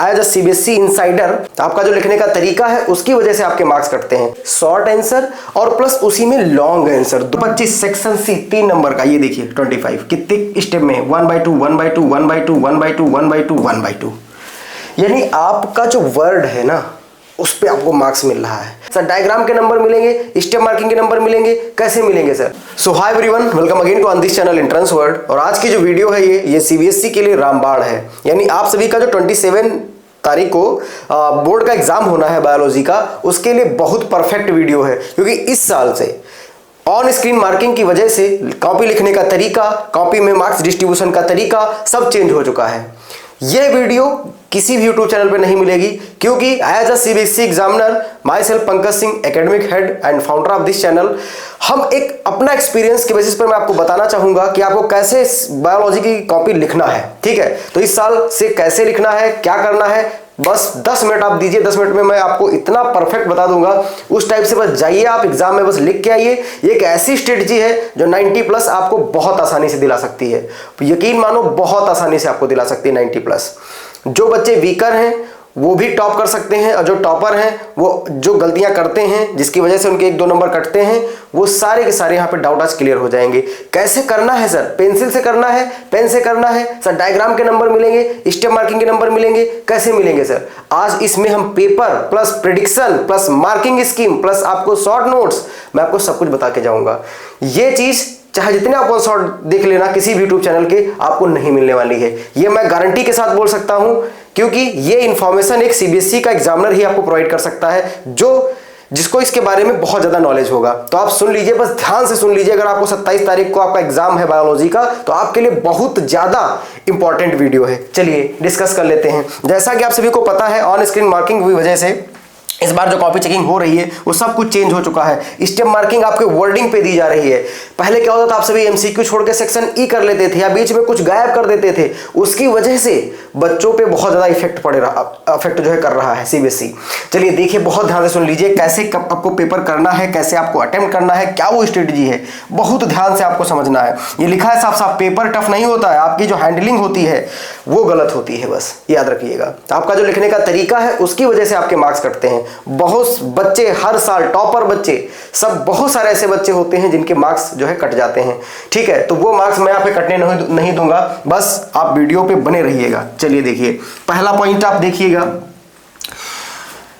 As a CBSE insider आपका जो लिखने का तरीका है उसकी वजह से आपके मार्क्स कटते हैं। शॉर्ट आंसर और प्लस उसी में long answer. 25 section C 3 number का, ये देखिए 25 कितने स्टेप में 1/2 1/2 1/2 1/2 1/2 1/2, यानी आपका जो वर्ड है ना उस पे आपको मार्क्स मिल रहा है। सर डायग्राम के नंबर मिलेंगे, स्टेप मार्किंग के नंबर मिलेंगे, कैसे मिलेंगे sir? So hi everyone, welcome again to on this channel entrance world. और आज की जो वीडियो है ये सीबीएसई के लिए रामबाण है। यानी आप सभी का जो 27 तारीख को बोर्ड का एग्जाम होना है बायोलॉजी का, उसके लिए बहुत परफेक्ट वीडियो है। क्योंकि इस साल से ऑन स्क्रीन मार्किंग की वजह से कॉपी लिखने का तरीका, कॉपी में मार्क्स डिस्ट्रीब्यूशन का तरीका सब चेंज हो चुका है। यह वीडियो किसी भी यूट्यूब चैनल पे नहीं मिलेगी, क्योंकि as a CBSE examiner myself Pankaj Singh, academic head and founder of this channel, हम एक अपना एक्सपीरियंस के बेसिस पर मैं आपको बताना चाहूंगा कि आपको कैसे बायोलॉजी की कॉपी लिखना है। ठीक है, तो इस साल से कैसे लिखना है, क्या करना है, बस 10 मिनट आप दीजिए। 10 मिनट में मैं आपको इतना परफेक्ट बता दूंगा, उस टाइप से बस जाइए आप एग्जाम में, बस लिख के आइए। ये एक ऐसी स्ट्रेटजी है जो 90+ आपको बहुत आसानी से दिला सकती है। यकीन मानो बहुत आसानी से आपको दिला सकती है 90+। जो बच्चे वीकर हैं वो भी टॉप कर सकते हैं, और जो टॉपर हैं वो जो गलतियां करते हैं जिसकी वजह से उनके 1-2 नंबर कटते हैं, वो सारे के सारे यहाँ पे डाउट आज क्लियर हो जाएंगे। कैसे करना है सर? पेंसिल से करना है, पेन से करना है सर? डायग्राम के नंबर मिलेंगे, स्टेप मार्किंग के नंबर मिलेंगे, कैसे मिलेंगे सर? आज इसमें हम paper plus prediction plus marking scheme plus आपको शॉर्ट नोट्स, मैं आपको सब कुछ बता के जाऊंगा। ये चीज चाहे जितने आप शॉर्ट देख लेना किसी भी यूट्यूब चैनल के, आपको नहीं मिलने वाली है। ये मैं गारंटी के साथ बोल सकता हूं, क्योंकि ये इंफॉर्मेशन एक सीबीएसई का एग्जामिनर ही आपको प्रोवाइड कर सकता है, जिसको इसके बारे में बहुत ज्यादा नॉलेज होगा। तो आप सुन लीजिए, बस ध्यान से सुन लीजिए। अगर आपको 27 तारीख को आपका एग्जाम है बायोलॉजी का, तो आपके लिए बहुत ज्यादा इंपॉर्टेंट वीडियो है। चलिए डिस्कस कर लेते हैं। जैसा कि आप सभी को पता है, ऑन स्क्रीन मार्किंग की वजह से इस बार जो कॉपी चेकिंग हो रही है वो सब कुछ चेंज हो चुका है। स्टेप मार्किंग आपके वर्डिंग पे दी जा रही है। पहले क्या होता था, आप सभी एमसीक्यू छोड़ के सेक्शन ई कर लेते थे या बीच में कुछ गायब कर देते थे। उसकी वजह से बच्चों पे बहुत ज्यादा इफेक्ट जो है कर रहा है सीबीएसई। चलिए देखिए, बहुत ध्यान से सुन लीजिए कैसे आपको पेपर करना है, कैसे आपको अटेम्प्ट करना है, क्या वो स्ट्रेटजी है, बहुत ध्यान से आपको समझना है। ये लिखा है साफ साफ, पेपर टफ नहीं होता है, आपकी जो हैंडलिंग होती है वो गलत होती है, बस याद रखिएगा। आपका जो लिखने का तरीका है उसकी वजह से आपके मार्क्स कटते हैं। बहुत बच्चे हर साल टॉपर बच्चे सब, बहुत सारे ऐसे बच्चे होते हैं जिनके मार्क्स जो है कट जाते हैं। ठीक है, तो वो मार्क्स मैं यहाँ पे कटने नहीं दूंगा, बस आप वीडियो पे बने रहिएगा। चलिए देखिए, पहला पॉइंट आप देखिएगा,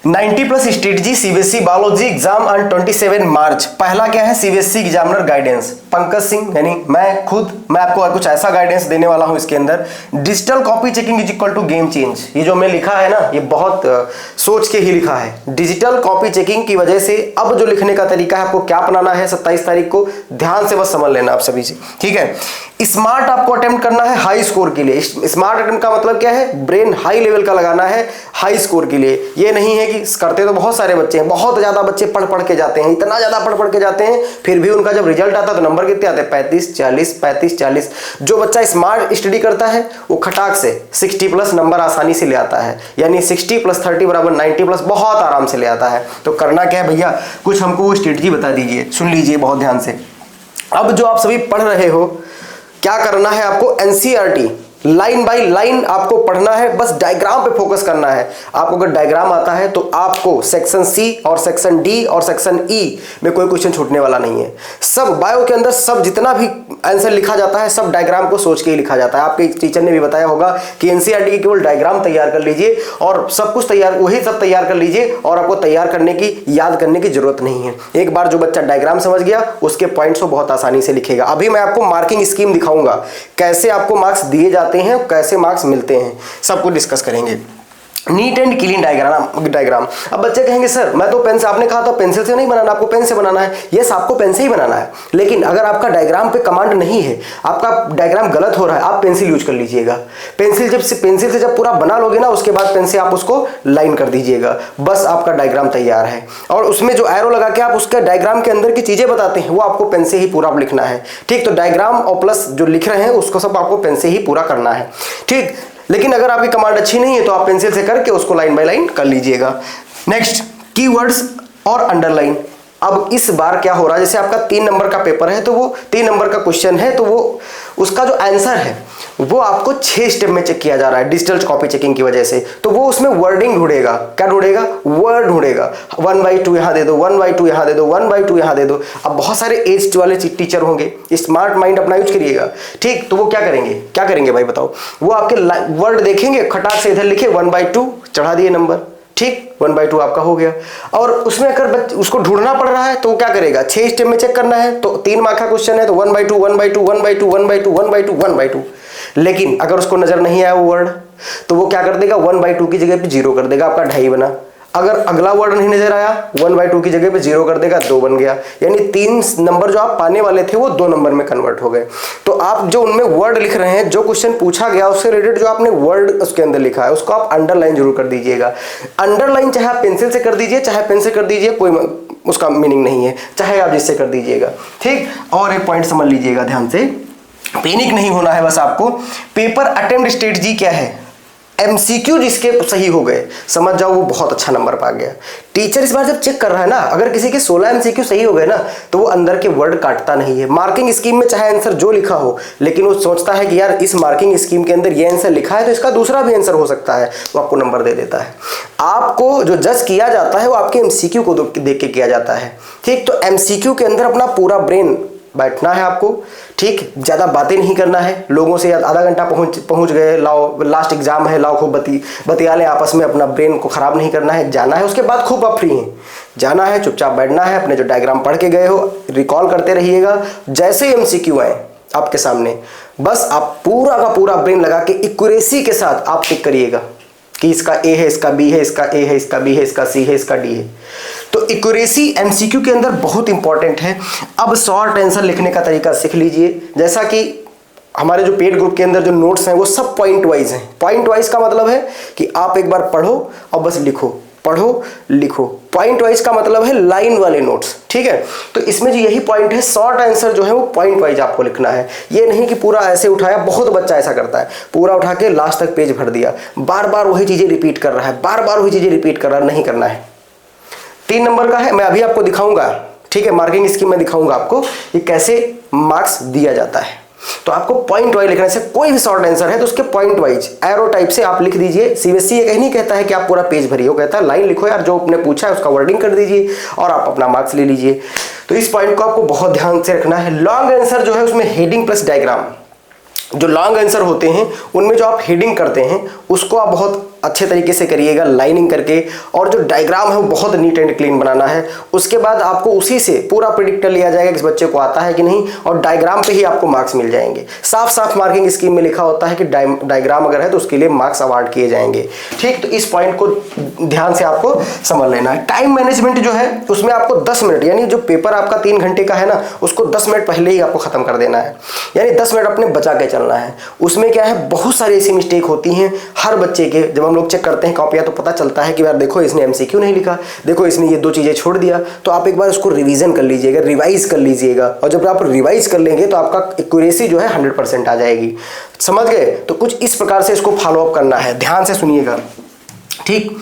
90+ strategy CBSE biology exam on 27 मार्च। पहला क्या है? CBSE examiner guidance. Pankaj Singh यानी मैं आपको कुछ ऐसा गाइडेंस देने वाला हूं इसके अंदर। Digital copy checking is equal to game change. ये जो मैं लिखा है ना, ये बहुत सोच के ही लिखा है। डिजिटल कॉपी चेकिंग की वजह से अब जो लिखने का तरीका है आपको क्या अपनाना है 27 तारीख को, ध्यान से बस समझ लेना आप सभी से। ठीक है, स्मार्ट आपको अटेम्प्ट करना है हाई स्कोर के लिए। स्मार्ट अटेम्प्ट का मतलब क्या है? ब्रेन हाई लेवल का लगाना है हाई स्कोर के लिए। ये नहीं है कि करते तो बहुत सारे बच्चे हैं, बहुत ज्यादा बच्चे पढ़ के जाते हैं, इतना ज्यादा पढ़ के जाते हैं, फिर भी उनका जब रिजल्ट आता है तो नंबर कितने आते हैं? 35-40 35-40। जो बच्चा स्मार्ट स्टडी करता है वो खटाक से 60+ नंबर आसानी से ले आता है, यानी 60 + 30 = 90+ बहुत आराम से ले आता है। तो करना क्या है भैया, कुछ हमको वो स्ट्रेटजी बता दीजिए, सुन लीजिए बहुत ध्यान से। अब जो आप सभी पढ़ रहे हो, क्या करना है आपको? एनसीईआरटी लाइन बाय लाइन आपको पढ़ना है, बस डायग्राम पे फोकस करना है। आपको अगर डायग्राम आता है तो आपको सेक्शन सी और सेक्शन डी और सेक्शन ई में कोई क्वेश्चन छूटने वाला नहीं है। सब बायो के अंदर सब जितना भी आंसर लिखा जाता है सब डायग्राम को सोच के ही लिखा जाता है। आपके टीचर ने भी बताया होगा कि एनसीईआरटी की केवल डायग्राम तैयार कर लीजिए और सब कुछ तैयार, वही सब तैयार कर लीजिए, और आपको तैयार करने की, याद करने की जरूरत नहीं है। एक बार जो बच्चा डायग्राम समझ गया उसके पॉइंट्स को बहुत आसानी से लिखेगा। अभी मैं आपको मार्किंग स्कीम दिखाऊंगा, कैसे आपको मार्क्स दिए जाते हैं, कैसे मार्क्स मिलते हैं, सबको डिस्कस करेंगे। Neat and clean diagram. अब बच्चे कहेंगे सर मैं तो पेन से, आपने कहा था पेंसिल से नहीं बनाना, आपको पेन से बनाना है। यस, आपको पेन से ही बनाना है, लेकिन अगर आपका डायग्राम पे कमांड नहीं है, आपका डायग्राम गलत हो रहा है, आप पेंसिल यूज कर लीजिएगा। पेंसिल से जब पूरा बना लोगे ना, उसके बाद पेन से आप उसको लाइन कर दीजिएगा, बस आपका डायग्राम तैयार है। और उसमें जो एरो लगा के आप उसका डायग्राम के अंदर की चीजें बताते हैं वो आपको पेन से ही पूरा लिखना है। ठीक, तो डायग्राम और प्लस जो लिख रहे हैं उसको सब आपको पेन से ही पूरा करना है। ठीक, लेकिन अगर आपकी कमांड अच्छी नहीं है तो आप पेंसिल से करके उसको लाइन बाय लाइन कर लीजिएगा। नेक्स्ट, कीवर्ड्स और अंडरलाइन। अब इस बार क्या हो रहा है, जैसे आपका 3 नंबर का पेपर है तो वो 3 नंबर का क्वेश्चन है, तो वो उसका जो आंसर है वो आपको 6 स्टेप में चेक किया जा रहा है डिजिटल कॉपी चेकिंग की वजह से। तो वो उसमें वर्डिंग ढूंढेगा, क्या ढूंढेगा? वर्ड ढूंढेगा। 1/2 यहाँ दे दो, 1/2 यहाँ दे दो, 1/2 यहाँ दे दो। अब बहुत सारे एज वाले टीचर होंगे, स्मार्ट माइंड अपना यूज करिएगा, ठीक। तो वो क्या करेंगे भाई बताओ? वो आपके वर्ड देखेंगे, खटाक से इधर लिखे 1/2, चढ़ा दिए नंबर, ठीक, 1/2 आपका हो गया। और उसमें अगर उसको ढूंढना पड़ रहा है तो क्या करेगा? 6 स्टेप में चेक करना है तो 3 मार्क का क्वेश्चन है तो 1/2 1/2 1/2 1/2 1/2 1/2। लेकिन अगर उसको नजर नहीं आया वो वर्ड तो वो क्या कर देगा? 1/2 की जगह पे 0 कर देगा, आपका 2.5 बना। अगर अगला वर्ड नहीं नजर आया 1/2 की जगह पे 0 कर देगा, 2 बन गया। यानी 3 नंबर जो आप पाने वाले थे वो 2 नंबर में कन्वर्ट हो गए। तो आप जो उनमें वर्ड लिख रहे हैं, जो क्वेश्चन पूछा गया उससे रिलेटेड जो आपने वर्ड उसके अंदर लिखा है उसको आप अंडरलाइन जरूर कर दीजिएगा। अंडरलाइन चाहे आप पेंसिल से कर दीजिए चाहे पेन से कर दीजिए, कोई उसका मीनिंग नहीं है, चाहे आप जिससे कर दीजिएगा, ठीक। और एक पॉइंट समझ लीजिएगा ध्यान से, पैनिक नहीं होना है बस आपको। पेपर अटेम्प्ट स्ट्रेटजी क्या है? एमसीक्यू जिसके सही हो गए, समझ जाओ वो बहुत अच्छा नंबर पा गया। टीचर इस बार जब चेक कर रहा है ना, अगर किसी के 16 एमसीक्यू सही हो गए ना तो वो अंदर के वर्ड काटता नहीं है। मार्किंग स्कीम में चाहे आंसर जो लिखा हो, लेकिन वो सोचता है कि यार इस मार्किंग स्कीम के अंदर ये आंसर लिखा है तो इसका दूसरा भी आंसर हो सकता है, वो आपको नंबर दे देता है। आपको जो जज किया जाता है वो आपके एमसीक्यू को देख के किया जाता है, ठीक। तो एमसीक्यू के अंदर अपना पूरा ब्रेन बैठना है आपको, ठीक। ज्यादा बातें नहीं करना है, लोगों से आधा घंटा पहुंच गए, लाओ लास्ट एग्जाम है, लाओ खूब बतिया लें आपस में, अपना ब्रेन को खराब नहीं करना है, जाना है उसके बाद खूब आप फ्री हैं, जाना है चुपचाप बैठना है, अपने जो डायग्राम पढ़ के गए हो रिकॉल करते रहिएगा। जैसे एमसीक्यू आए आपके सामने बस आप पूरा का पूरा ब्रेन लगा के एक्यूरेसी के साथ आप टिक करिएगा कि इसका ए है, इसका बी है, इसका ए है, इसका बी है, इसका सी है, इसका डी है। तो एक्यूरेसी एमसीक्यू के अंदर बहुत इंपॉर्टेंट है। अब शॉर्ट आंसर लिखने का तरीका सीख लीजिए। जैसा कि हमारे जो पेड ग्रुप के अंदर जो नोट्स हैं वो सब पॉइंट वाइज हैं। पॉइंट वाइज का मतलब है कि आप एक बार पढ़ो और बस लिखो, पढ़ो लिखो। पॉइंट वाइज का मतलब है लाइन वाले नोट्स, ठीक है। तो इसमें जो यही पॉइंट है, शॉर्ट आंसर जो है वो पॉइंट वाइज आपको लिखना है। ये नहीं कि पूरा ऐसे उठाया, बहुत बच्चा ऐसा करता है, पूरा उठा के लास्ट तक पेज भर दिया, बार बार वही चीजें रिपीट कर रहा है, बार बार वही चीजें रिपीट कर रहा है, नहीं करना है। 3 नंबर का है, मैं अभी आपको दिखाऊंगा, ठीक है। मार्किंग स्कीम में दिखाऊंगा आपको कि कैसे मार्क्स दिया जाता है। तो आपको पॉइंट वाइज लिखना है। कोई भी शॉर्ट आंसर है तो उसके पॉइंट वाइज एरो टाइप से आप लिख दीजिए। सीबीएसई ये कहीं नहीं कहता है कि आप पूरा पेज भरिए, वो कहता है लाइन लिखो यार, जो आपने पूछा है उसका वर्डिंग कर दीजिए और आप अपना मार्क्स ले लीजिए। तो इस पॉइंट को आपको बहुत ध्यान से रखना है। लॉन्ग आंसर जो है उसमें हेडिंग प्लस डायग्राम, जो लॉन्ग आंसर होते हैं उनमें जो आप हेडिंग करते हैं उसको आप बहुत अच्छे तरीके से करिएगा, लाइनिंग करके, और जो डायग्राम है वो बहुत नीट एंड क्लीन बनाना है। उसके बाद आपको उसी से पूरा प्रेडिक्ट कर लिया जाएगा कि इस बच्चे को आता है कि नहीं, और डायग्राम पे ही आपको मार्क्स मिल जाएंगे। साफ साफ मार्किंग स्कीम में लिखा होता है कि डायग्राम अगर है तो उसके लिए मार्क्स अवार्ड किए जाएंगे, ठीक। तो इस पॉइंट को ध्यान से आपको समझ लेना है। टाइम मैनेजमेंट जो है उसमें आपको 10 मिनट, यानी जो पेपर आपका 3 घंटे का है ना, उसको 10 मिनट पहले ही आपको खत्म कर देना है, यानी 10 मिनट अपने बचा के चलना है। उसमें क्या है, बहुत सारी ऐसी मिस्टेक होती हैं हर बच्चे के। जब हम लोग चेक करते हैं कॉपियां तो पता चलता है कि यार देखो इसने एमसीक्यू नहीं लिखा, देखो इसने ये 2 चीजें छोड़ दिया। तो आप एक बार उसको रिवीजन कर लीजिएगा, रिवाइज कर लीजिएगा, और जब आप रिवाइज कर लेंगे तो आपका एक्यूरेसी जो है 100% आ जाएगी। समझ गए? तो कुछ इस प्रकार से इसको फॉलो अप करना है, ध्यान से सुनिएगा, ठीक।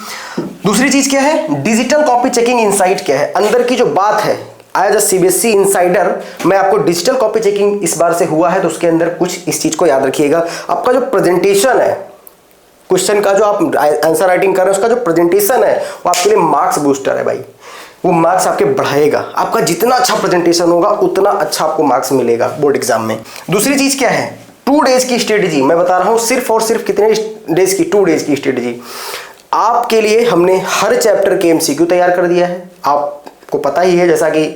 दूसरी चीज क्या है, डिजिटल कॉपी चेकिंग इनसाइट क्या है, अंदर की जो बात है। एज अ सीबीएसई इनसाइडर मैं आपको डिजिटल कॉपी चेकिंग इस बार से हुआ है तो उसके अंदर कुछ इस चीज को याद रखिएगा। आपका जो प्रेजेंटेशन है, क्वेश्चन का जो आप आंसर राइटिंग कर रहे हैं उसका जो प्रेजेंटेशन है वो आपके लिए मार्क्स बूस्टर है भाई। वो मार्क्स आपके बढ़ाएगा। आपका जितना अच्छा प्रेजेंटेशन होगा उतना अच्छा आपको मार्क्स मिलेगा बोर्ड एग्जाम में। दूसरी चीज क्या है, 2 डेज की स्ट्रेटेजी। मैं बता रहा हूं सिर्फ और सिर्फ कितने डेज की, 2 डेज की स्ट्रेटेजी। आपके लिए हमने हर चैप्टर के एमसीक्यू तैयार कर दिया है, आपको पता ही है, जैसा कि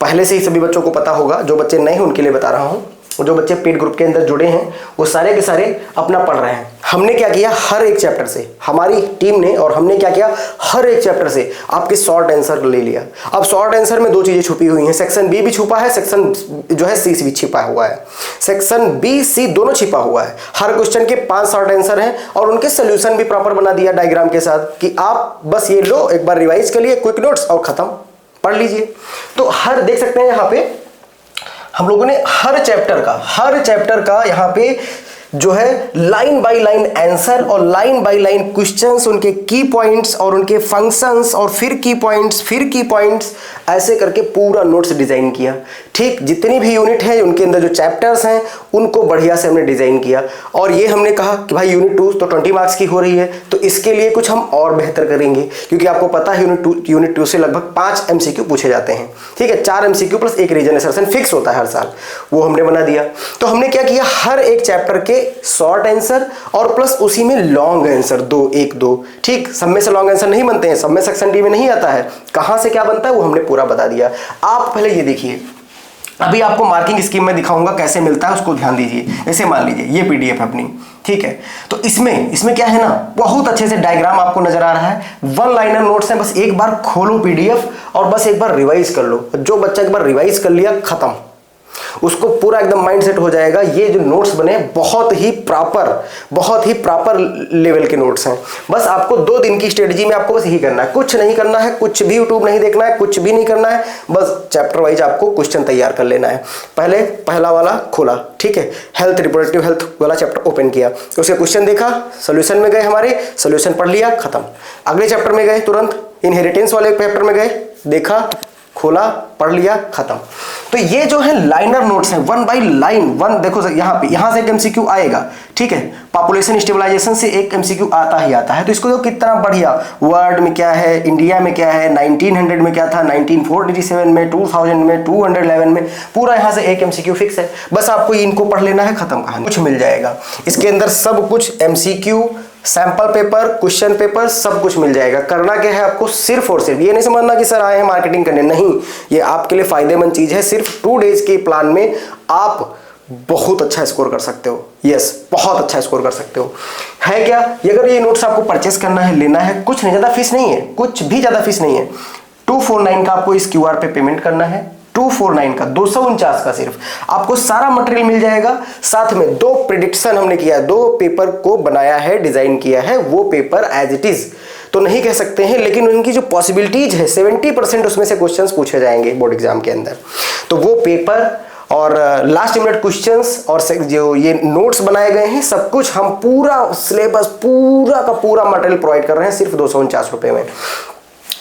पहले से ही सभी बच्चों को पता होगा। जो बच्चे नए हैं उनके लिए बता रहा हूं, जो बच्चे पेड ग्रुप के अंदर जुड़े हैं वो सारे के सारे अपना पढ़ रहे हैं। हमने क्या किया, हर एक चैप्टर से, हमारी टीम ने और हमने क्या किया, हर एक चैप्टर से आपके शॉर्ट आंसर ले लिया। अब शॉर्ट आंसर में 2 चीजें छुपी हुई हैं, सेक्शन बी भी छुपा है, सेक्शन जो है सी भी छिपा हुआ है। सेक्शन बी सी दोनों छिपा हुआ है। हर क्वेश्चन के 5 शॉर्ट आंसर हैं और उनके सोल्यूशन भी प्रॉपर बना दिया डायग्राम के साथ कि आप बस ये लो, एक बार रिवाइज कर लिए, क्विक नोट्स और खत्म, पढ़ लीजिए। तो हर देख सकते हैं यहाँ पे हम लोगों ने हर चैप्टर का यहाँ पे जो है लाइन बाय लाइन आंसर और लाइन बाय लाइन क्वेश्चंस, उनके की पॉइंट्स और उनके फंक्शंस और फिर की पॉइंट्स ऐसे करके पूरा नोट्स डिजाइन किया। ठीक, जितनी भी यूनिट है उनके अंदर जो चैप्टर्स हैं उनको बढ़िया से हमने डिजाइन किया। और ये हमने कहा कि भाई यूनिट 2 तो 20 मार्क्स की हो रही है, तो इसके लिए कुछ हम और बेहतर करेंगे, क्योंकि आपको पता है यूनिट 2 से लगभग 5 MCQ पूछे जाते हैं। ठीक है, 4 MCQ प्लस एक रीजन असर्शन फिक्स होता है हर साल, वो हमने बना दिया। तो हमने क्या किया, हर एक चैप्टर के शॉर्ट आंसर और प्लस उसी में लॉन्ग आंसर 2 1 2। ठीक, सब में से लॉन्ग आंसर नहीं बनते हैं, सब में सेक्शन डी में नहीं आता है, कहां से क्या बनता है वो हमने पूरा बता दिया। आप पहले ये देखिए, अभी आपको मार्किंग स्कीम में दिखाऊंगा कैसे मिलता है, उसको ध्यान दीजिए। ऐसे मान लीजिए ये PDF है अपनी, ठीक है, तो इसमें क्या है ना, बहुत अच्छे से डायग्राम आपको नजर आ रहा है, वन लाइनर नोट्स हैं, बस एक बार खोलो PDF और बस एक बार रिवाइज कर लो। जो बच्चा एक बार रिवाइज कर लिया, खत्म, उसको पूरा एकदम माइंड सेट हो जाएगा। ये जो नोट्स बने बहुत ही प्रॉपर लेवल के नोट्स हैं। बस आपको 2 दिन की स्ट्रेटजी में आपको बस यही करना है, कुछ नहीं करना है, कुछ भी यूट्यूब नहीं देखना है, कुछ भी नहीं करना है, बस चैप्टर वाइज आपको क्वेश्चन तैयार कर लेना है। पहला वाला खोला, ठीक है, हेल्थ, रिप्रोडक्टिव हेल्थ वाला चैप्टर ओपन किया, उसके क्वेश्चन देखा, सोल्यूशन में गए, हमारे सोल्यूशन पढ़ लिया, खत्म। अगले चैप्टर में गए, तुरंत इनहेरिटेंस वाले चैप्टर में गए, देखा, खोला, पढ़ लिया, खत्म। तो ये जो है लाइनर नोट्स हैं, वन बाय लाइन वन। देखो यहां से एक MCQ आएगा, ठीक है, पॉपुलेशन स्टेबलाइजेशन से एक MCQ आता ही आता है। तो इसको देखो कितना बढ़िया, वर्ल्ड में क्या है, इंडिया में क्या है, 1900 में क्या था, 1947 में, 2000 में, 211 में, पूरा यहां से एक MCQ फिक्स है। बस आपको इनको पढ़ लेना है, खत्म कहानी, कुछ मिल जाएगा इसके अंदर, सब कुछ MCQ, sample paper, question paper, सब कुछ मिल जाएगा। करना क्या है आपको, सिर्फ और सिर्फ, ये नहीं समझना कि सर आए हैं मार्केटिंग करने, नहीं, ये आपके लिए फायदेमंद चीज है। सिर्फ 2 डेज के प्लान में आप बहुत अच्छा स्कोर कर सकते हो, यस, बहुत अच्छा स्कोर कर सकते हो। है क्या, अगर ये नोट्स आपको परचेस करना है, लेना है, कुछ नहीं, ज्यादा फीस नहीं है, कुछ भी ज्यादा फीस नहीं है। 249 का आपको इस QR पे पेमेंट करना है, 249 का, 249 का सिर्फ आपको सारा मटेरियल मिल जाएगा। साथ में 2 प्रिडिक्शन हमने किया है, 2 पेपर को बनाया है, डिजाइन किया है, वो पेपर एज इट इज तो नहीं कह सकते हैं, लेकिन उनकी जो पॉसिबिलिटीज है 70% उसमें से क्वेश्चंस पूछे जाएंगे बोर्ड एग्जाम के अंदर। तो वो पेपर और लास्ट मिनट क्वेश्चंस और जो ये नोट्स बनाए गए हैं, सब कुछ हम पूरा सिलेबस, पूरा का पूरा मटेरियल प्रोवाइड कर रहे हैं सिर्फ 249 रुपए में।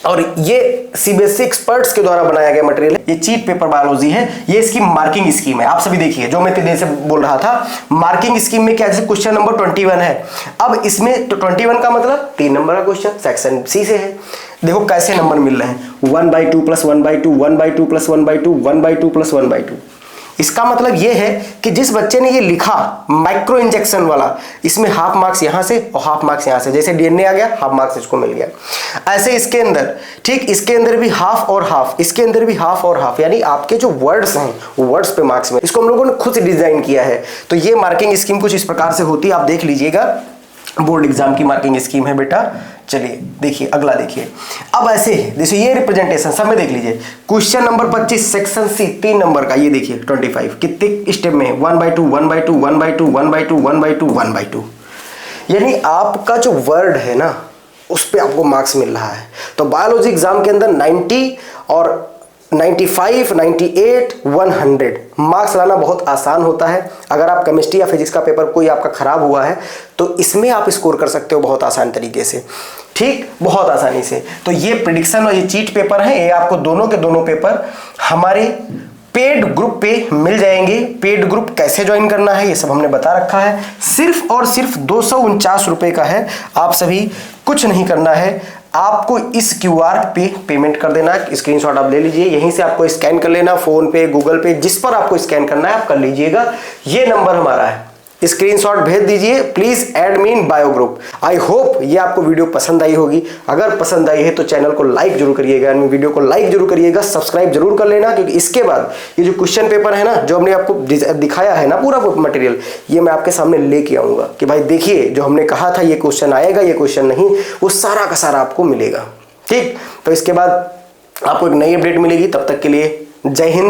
और ये CBSE एक्सपर्ट्स के द्वारा बनाया गया मटेरियल है। ये चीट पेपर बायोलॉजी है, ये इसकी मार्किंग स्कीम है। आप सभी देखिए, जो मैं तेज से बोल रहा था, मार्किंग स्कीम में क्या, जैसे क्वेश्चन नंबर 21 है, अब इसमें तो 21 का मतलब 3 नंबर का क्वेश्चन सेक्शन C से है। देखो कैसे नंबर मिल रहे हैं, 1/2 + 1/2, 1/2 + 1/2, 1/2 + 1/2। इसका मतलब यह है कि जिस बच्चे ने ये लिखा माइक्रो इंजेक्शन वाला, इसमें हाफ मार्क्स यहां से और हाफ मार्क्स यहां से, जैसे DNA आ गया, हाफ मार्क्स इसको मिल गया। ऐसे इसके अंदर, ठीक, इसके अंदर भी हाफ और हाफ, इसके अंदर भी हाफ और हाफ, यानी आपके जो वर्ड्स हैं वर्ड्स पे मार्क्स में, इसको हम लोगों ने खुद से डिजाइन किया है। तो ये मार्किंग स्कीम कुछ इस प्रकार से होती है, आप देख लीजिएगा, बोर्ड एग्जाम की मार्किंग स्कीम है बेटा। चलिए देखिए, अगला देखिए। अब ऐसे देखिए, ये रिप्रेजेंटेशन सब में देख लीजिए, question number 25 section C 3 number का, ये देखिए 25 कितने स्टेप में है, 1/2 1/2 1/2 1/2 1/2 1/2, यानी आपका जो वर्ड है ना, उस पे आपको मार्क्स मिल रहा है। तो बायोलॉजी एग्जाम के अंदर 90 और 95, 98, 100 मार्क्स लाना बहुत आसान होता है। अगर आप केमिस्ट्री या फिजिक्स का पेपर कोई आपका खराब हुआ है, तो इसमें आप स्कोर कर सकते हो बहुत आसान तरीके से, ठीक, बहुत आसानी से। तो ये प्रिडिक्शन और ये चीट पेपर है, ये आपको दोनों के दोनों पेपर हमारे पेड ग्रुप पे मिल जाएंगे। पेड ग्रुप कैसे ज्वाइन करना है ये सब हमने बता रखा है, सिर्फ और सिर्फ 249 रुपए का है। आप सभी कुछ नहीं करना है, आपको इस QR पे पेमेंट कर देना है, स्क्रीनशॉट आप ले लीजिए, यहीं से आपको स्कैन कर लेना, फोन पे, गूगल पे, जिस पर आपको स्कैन करना है आप कर लीजिएगा। ये नंबर हमारा है, स्क्रीनशॉट भेज दीजिए, please add me in bio group. I hope ये आपको वीडियो पसंद आई होगी। अगर पसंद आई है तो चैनल को लाइक जरूर करिएगा, वीडियो को लाइक जरूर करिएगा, सब्सक्राइब जरूर कर लेना, क्योंकि इसके बाद ये जो क्वेश्चन पेपर है ना, जो हमने आपको दिखाया है ना पूरा मटेरियल, ये मैं आपके सामने लेके आऊंगा कि भाई देखिए, जो हमने कहा था ये क्वेश्चन आएगा, ये क्वेश्चन नहीं, वो सारा का सारा आपको मिलेगा। ठीक, तो इसके बाद आपको एक नई अपडेट मिलेगी, तब तक के लिए जय हिंद।